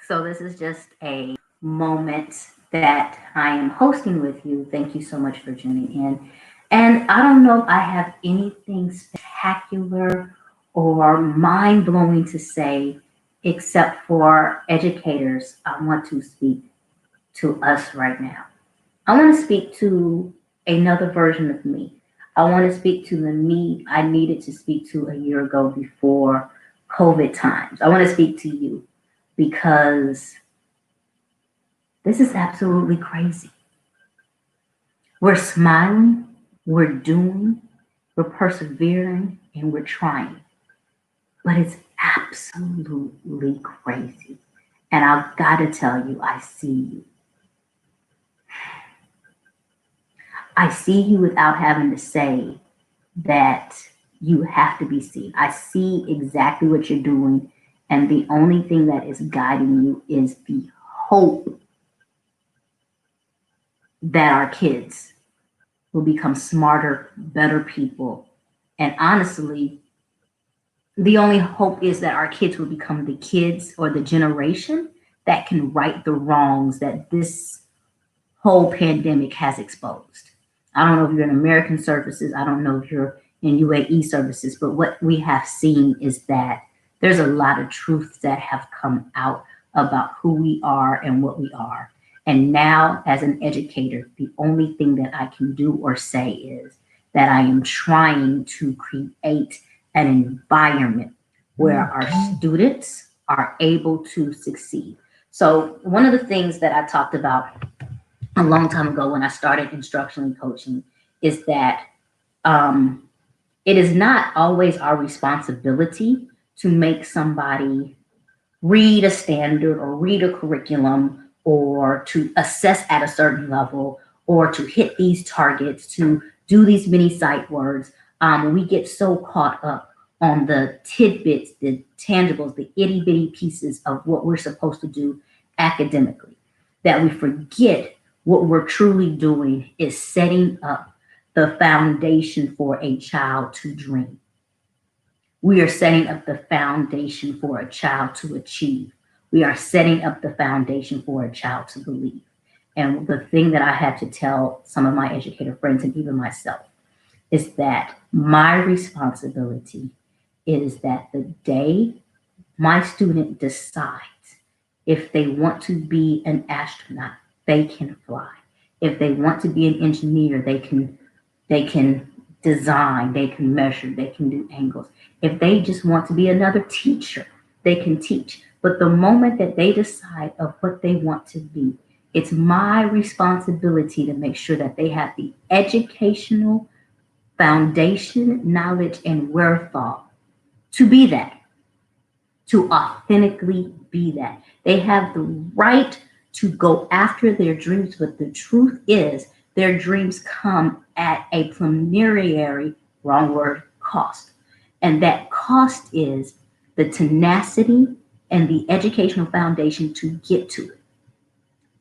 So this is just a moment that I am hosting with you. Thank you so much for tuning in. And I don't know if I have anything spectacular or mind blowing to say, except for educators. I want to speak to us right now. I want to speak to another version of me. I want to speak to the me I needed to speak to a year ago before COVID times. I want to speak to you because this is absolutely crazy. We're smiling, we're doing, we're persevering, and we're trying. But it's absolutely crazy. And I've got to tell you, I see you. I see you without having to say that you have to be seen. I see exactly what you're doing. And the only thing that is guiding you is the hope that our kids will become smarter, better people. And honestly, the only hope is that our kids will become the kids or the generation that can right the wrongs that this whole pandemic has exposed. I don't know if you're in American services, I don't know if you're in UAE services, but what we have seen is that there's a lot of truths that have come out about who we are and what we are. And now, as an educator, the only thing that I can do or say is that I am trying to create an environment where our students are able to succeed. So, one of the things that I talked about a long time ago when I started instructional coaching is that um, it is not always our responsibility to make somebody read a standard or read a curriculum or to assess at a certain level or to hit these targets, to do these many sight words. We get so caught up on the tidbits, the tangibles, the itty bitty pieces of what we're supposed to do academically that we forget what we're truly doing is setting up the foundation for a child to dream. We are setting up the foundation for a child to achieve. We are setting up the foundation for a child to believe. And the thing that I had to tell some of my educator friends and even myself is that my responsibility is that the day my student decides if they want to be an astronaut, they can fly. If they want to be an engineer, they can design, they can measure, they can do angles. If they just want to be another teacher, they can teach. But the moment that they decide of what they want to be, it's my responsibility to make sure that they have the educational foundation, knowledge, and wherewithal to be that, to authentically be that. They have the right to go after their dreams, but the truth is, their dreams come at a preliminary, wrong word, cost. And that cost is the tenacity and the educational foundation to get to it.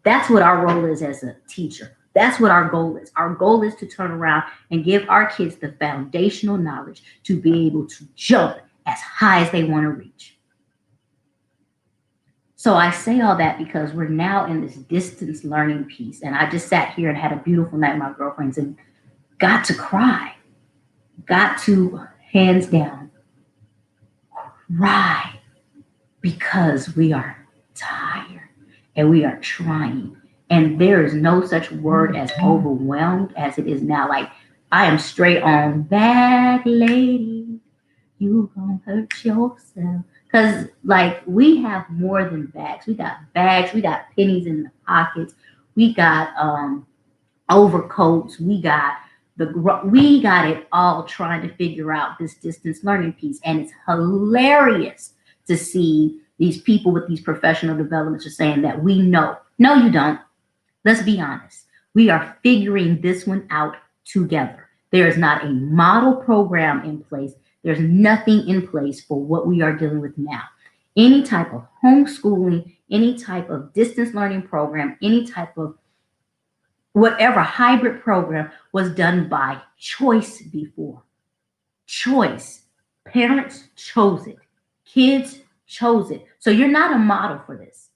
That's what our role is as a teacher. That's what our goal is. Our goal is to turn around and give our kids the foundational knowledge to be able to jump as high as they want to reach. So I say all that because we're now in this distance learning piece. And I just sat here and had a beautiful night with my girlfriends and got to cry, got to hands down cry because we are tired and we are trying. And there is no such word as overwhelmed as it is now. Like I am straight on back, lady. You gonna hurt yourself. Cause like we have more than bags, we got pennies in the pockets, we got overcoats, we got it all trying to figure out this distance learning piece. And it's hilarious to see these people with these professional developments are saying that we know. No, you don't. Let's be honest. We are figuring this one out together. There is not a model program in place. There's nothing in place for what we are dealing with now. Any type of homeschooling, any type of distance learning program, any type of whatever hybrid program was done by choice before. Choice. Parents chose it. Kids chose it. So you're not a model for this.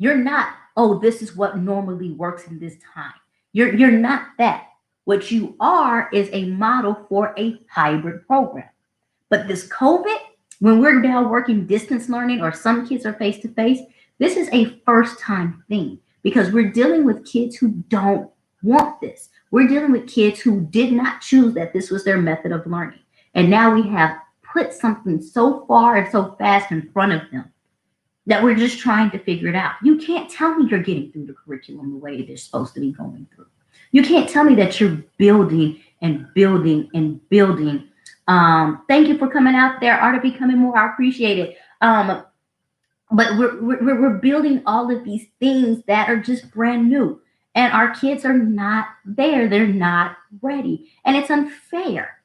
You're not, oh, this is what normally works in this time. You're not that. What you are is a model for a hybrid program. But this COVID, when we're now working distance learning or some kids are face to face, this is a first time thing because we're dealing with kids who don't want this. We're dealing with kids who did not choose that this was their method of learning. And now we have put something so far and so fast in front of them that we're just trying to figure it out. You can't tell me you're getting through the curriculum the way they're supposed to be going through. You can't tell me that you're building and building and building. Thank you for coming out there. Art of Becoming More. I appreciate it. But we're building all of these things that are just brand new. And our kids are not there. They're not ready. And it's unfair.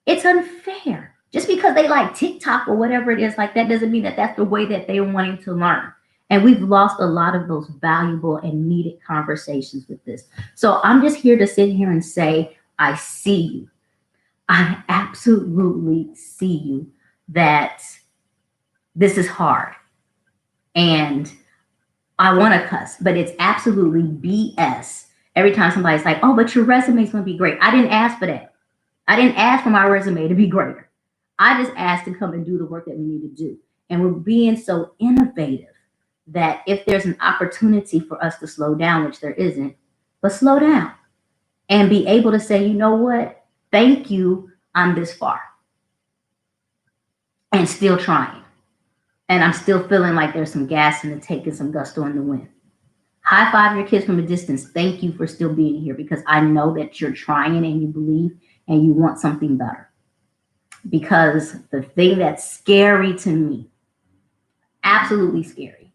It's unfair. Just because they like TikTok or whatever it is, like that doesn't mean that that's the way that they're wanting to learn. And we've lost a lot of those valuable and needed conversations with this. So I'm just here to sit here and say, I see you. I absolutely see you that this is hard. And I want to cuss, but it's absolutely BS. Every time somebody's like, oh, but your resume is going to be great. I didn't ask for that. I didn't ask for my resume to be greater. I just asked to come and do the work that we need to do. And we're being so innovative that if there's an opportunity for us to slow down, which there isn't, but slow down and be able to say, you know what? Thank you. I'm this far and still trying. And I'm still feeling like there's some gas in the tank and some gusto in the wind. High five your kids from a distance. Thank you for still being here because I know that you're trying and you believe and you want something better. Because the thing that's scary to me, absolutely scary,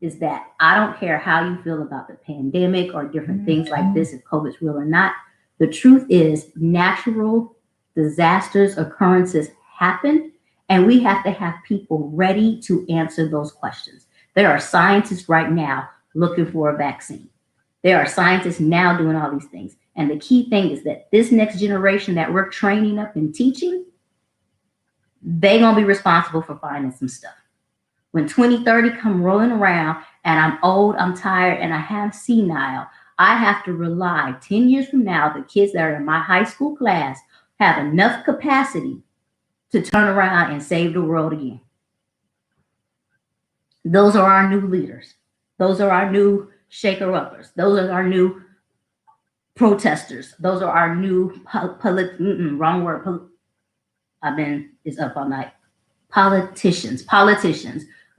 is that I don't care how you feel about the pandemic or different things like this, if COVID's real or not. The truth is natural disasters, occurrences happen, and we have to have people ready to answer those questions. There are scientists right now looking for a vaccine. There are scientists now doing all these things. And the key thing is that this next generation that we're training up and teaching, they're going to be responsible for finding some stuff. When 2030 come rolling around and I'm old, I'm tired, and I have senile, I have to rely 10 years from now, the kids that are in my high school class have enough capacity to turn around and save the world again. Those are our new leaders. Those are our new shaker-uppers. Those are our new protesters. Those are our new wrong word. I've been is up all night. Politicians.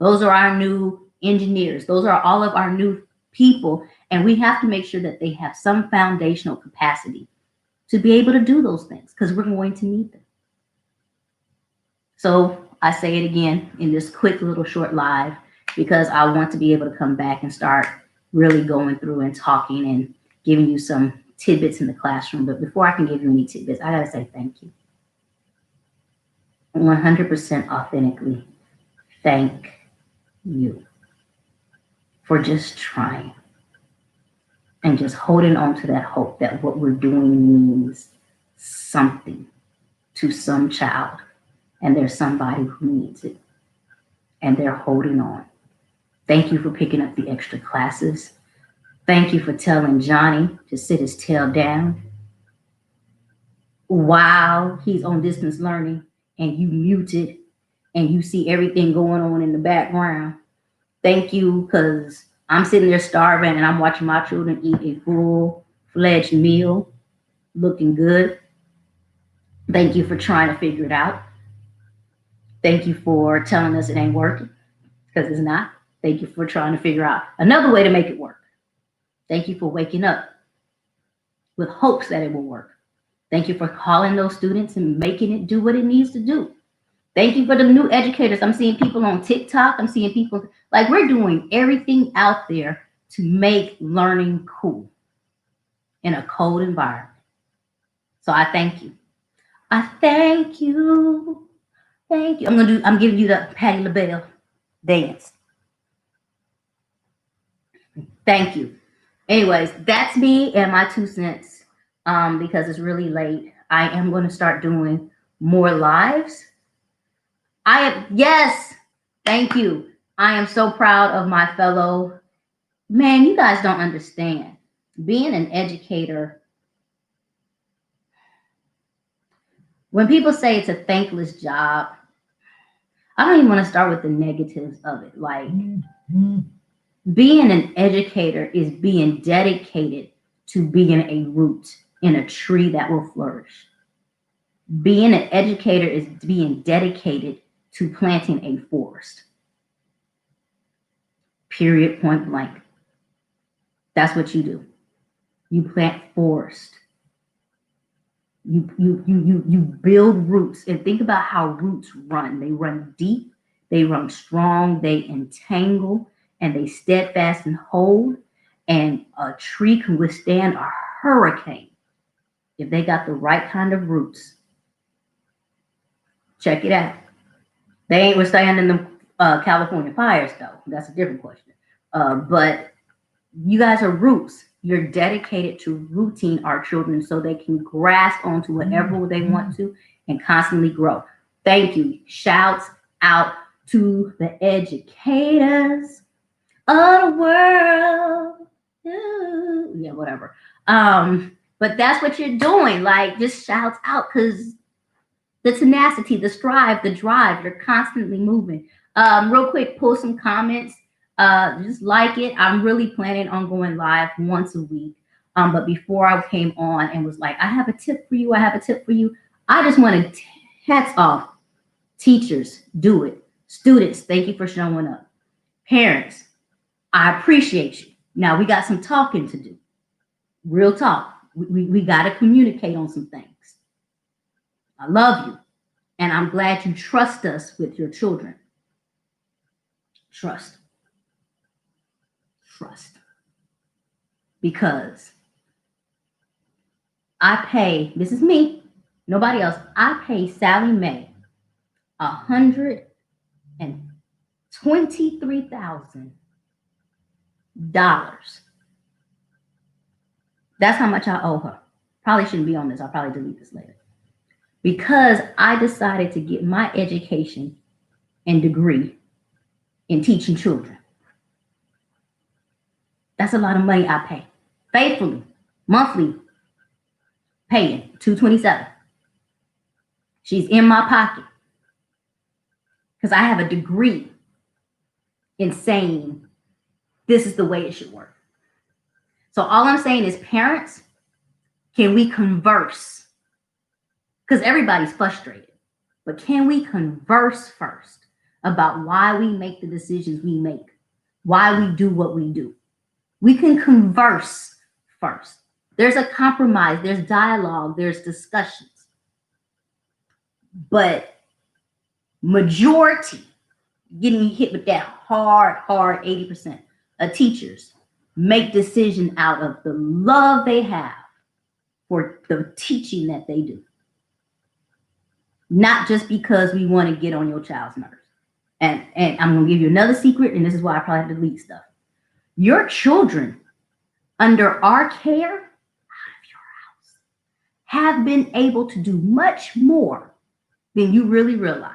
Those are our new engineers. Those are all of our new people. And we have to make sure that they have some foundational capacity to be able to do those things because we're going to need them. So I say it again in this quick little short live because I want to be able to come back and start really going through and talking and giving you some tidbits in the classroom. But before I can give you any tidbits, I got to say thank you. 100% authentically, thank you for just trying and just holding on to that hope that what we're doing means something to some child and there's somebody who needs it and they're holding on. Thank you for picking up the extra classes. Thank you for telling Johnny to sit his tail down while he's on distance learning and you muted and you see everything going on in the background. Thank you, because I'm sitting there starving and I'm watching my children eat a full-fledged meal, looking good. Thank you for trying to figure it out. Thank you for telling us it ain't working, because it's not. Thank you for trying to figure out another way to make it work. Thank you for waking up with hopes that it will work. Thank you for calling those students and making it do what it needs to do. Thank you for the new educators. I'm seeing people on TikTok. I'm seeing people, like, we're doing everything out there to make learning cool in a cold environment. So I thank you. I thank you. Thank you. I'm giving you the Patti LaBelle dance. Thank you. Anyways, that's me and my 2 cents. Because it's really late. I am going to start doing more lives. Yes, thank you. I am so proud of my fellow Man, you guys don't understand. Being an educator, when people say it's a thankless job, I don't even want to start with the negatives of it. Like, being an educator is being dedicated to being a root in a tree that will flourish. Being an educator is being dedicated to planting a forest. Period, point blank. That's what you do. You plant forest. You build roots, and think about how roots run. They run deep, they run strong, they entangle, and they steadfast and hold. And a tree can withstand a hurricane if they got the right kind of roots. Check it out. They ain't withstanding the California fires, though. That's a different question. But you guys are roots. You're dedicated to rooting our children so they can grasp onto whatever they want to and constantly grow. Thank you. Shouts out to the educators of the world. Ooh, yeah, whatever. But that's what you're doing. Like, just shouts out, because the tenacity, the strive, the drive, you're constantly moving. Real quick, pull some comments. Just like it. I'm really planning on going live once a week. But before I came on and was like, I have a tip for you, I have a tip for you, I just want to hats off. Teachers, do it. Students, thank you for showing up. Parents, I appreciate you. Now we got some talking to do. Real talk. We got to communicate on some things. I love you. And I'm glad you trust us with your children. Trust. Trust. Because I pay, this is me, nobody else, I pay Sally Mae $123,000. That's how much I owe her. Probably shouldn't be on this. I'll probably delete this later. Because I decided to get my education and degree in teaching children. That's a lot of money I pay. Faithfully, monthly, paying $227. She's in my pocket. Because I have a degree in saying this is the way it should work. So all I'm saying is, parents, can we converse? Because everybody's frustrated. But can we converse first about why we make the decisions we make, why we do what we do? We can converse first. There's a compromise, there's dialogue, there's discussions. But majority getting hit with that hard 80% of teachers make decisions out of the love they have for the teaching that they do. Not just because we want to get on your child's nerves. And I'm going to give you another secret, and this is why I probably have to delete stuff. Your children, under our care, out of your house, have been able to do much more than you really realize.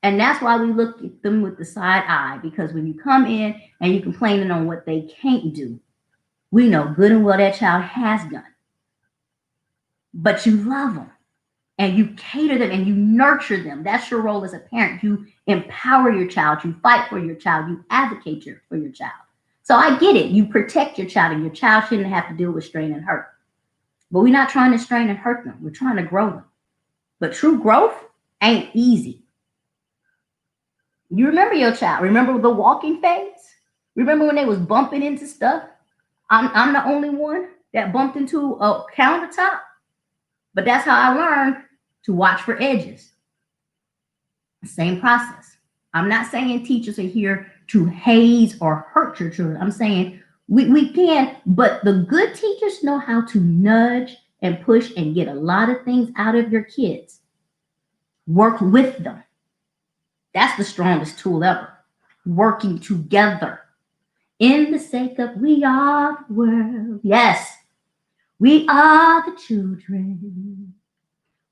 And that's why we look at them with the side eye, because when you come in and you're complaining on what they can't do, we know good and well that child has done. But you love them and you cater them and you nurture them. That's your role as a parent. You empower your child, you fight for your child, you advocate for your child. So I get it. You protect your child, and your child shouldn't have to deal with strain and hurt. But we're not trying to strain and hurt them. We're trying to grow them. But true growth ain't easy. You remember your child. Remember the walking phase? Remember when they was bumping into stuff? I'm the only one that bumped into a countertop. But that's how I learned to watch for edges. Same process. I'm not saying teachers are here to haze or hurt your children. I'm saying we can, but the good teachers know how to nudge and push and get a lot of things out of your kids. Work with them. That's the strongest tool ever. Working together. In the sake of we are the world. Yes. We are the children.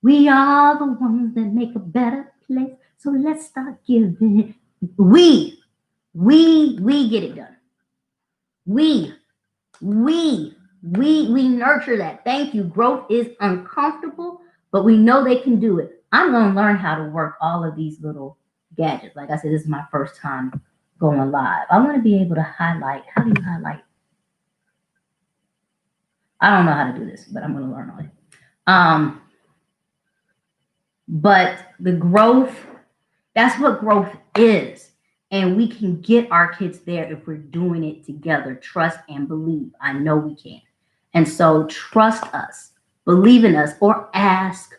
We are the ones that make a better place. So let's start giving. We get it done. We nurture that. Thank you. Growth is uncomfortable, but we know they can do it. I'm going to learn how to work all of these little gadgets. Like I said, this is my first time going live. I want to be able to highlight. How do you highlight? I don't know how to do this, but I'm going to learn on it. But the growth, that's what growth is. And we can get our kids there if we're doing it together. Trust and believe. I know we can. And so trust us, believe in us, or ask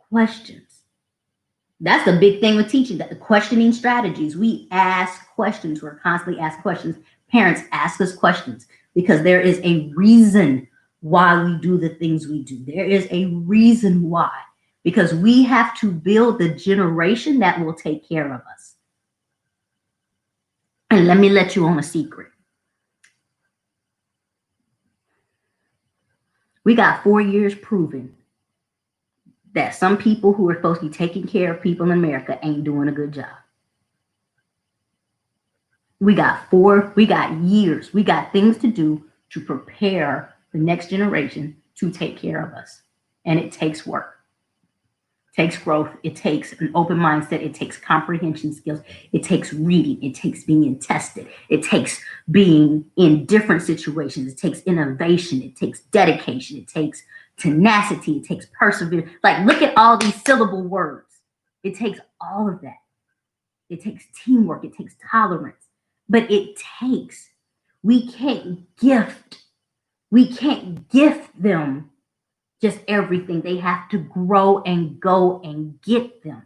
questions. That's the big thing with teaching, that the questioning strategies. We ask questions. We're constantly asked questions. Parents ask us questions because there is a reason why we do the things we do. There is a reason why, because we have to build the generation that will take care of us. And let me let you on a secret. We got 4 years proving that some people who are supposed to be taking care of people in America ain't doing a good job. We got years, we got things to do to prepare the next generation to take care of us. And it takes work. It takes growth. It takes an open mindset. It takes comprehension skills. It takes reading. It takes being tested. It takes being in different situations. It takes innovation. It takes dedication. It takes tenacity. It takes perseverance. Like, look at all these syllable words. It takes all of that. It takes teamwork. It takes tolerance. But we can't gift them just everything. They have to grow and go and get them.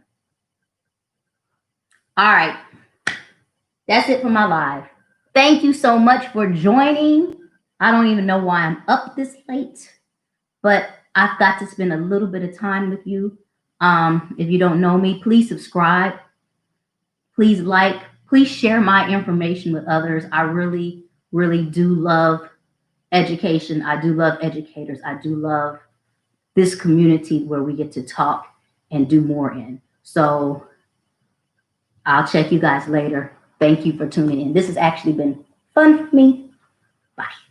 All right. That's it for my live. Thank you so much for joining. I don't even know why I'm up this late, but I've got to spend a little bit of time with you. If you don't know me, please subscribe. Please like, please share my information with others. I really, really do love education. I do love educators. I do love this community where we get to talk and do more in. So I'll check you guys later. Thank you for tuning in. This has actually been fun for me. Bye.